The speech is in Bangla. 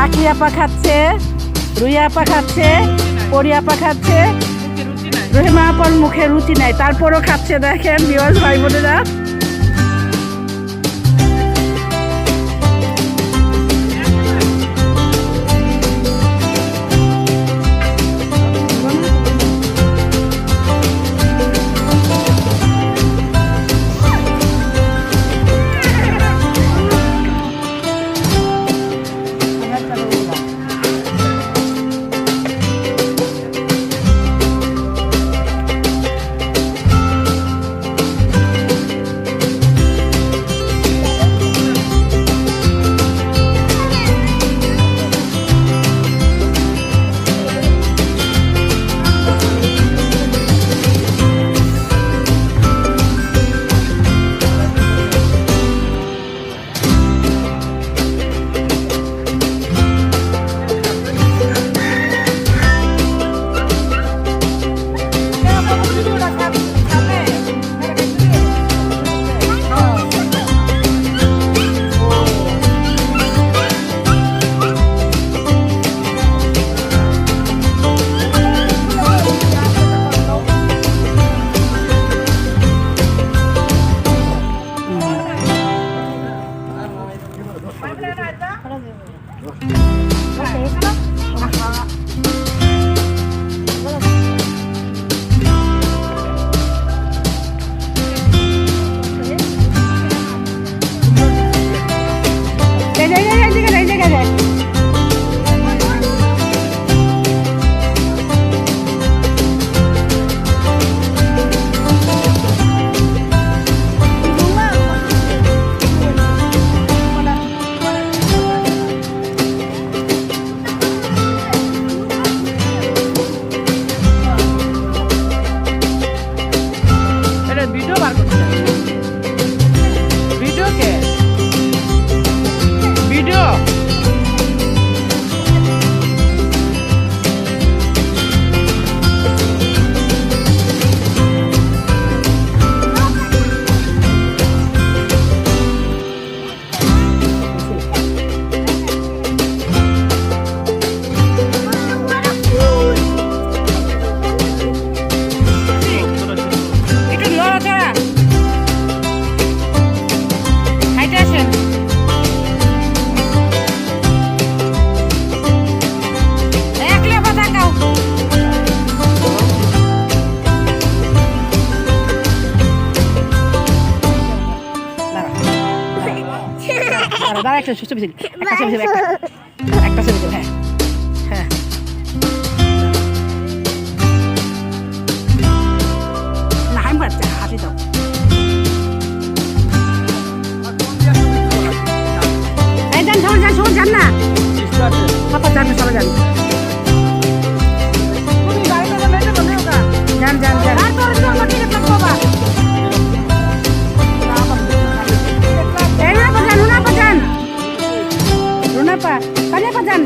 আখি আপা খাচ্ছে, রুই আপা খাচ্ছে, পরি আপা খাচ্ছে, রহিমা আপার মুখে রুচি নাই তারপরও খাচ্ছে। দেখেন ভিউয়ার্স ভাই বোনেরা, একটা ছবি একটা ছবি হ্যাঁ হ্যাঁ না হাই বাচ্চা হাসি দাও। এই যান সবাই যান, সবাই যান না পাপা যান না, সবাই যান যান যান যান। Runa pa, kanya pa dyan.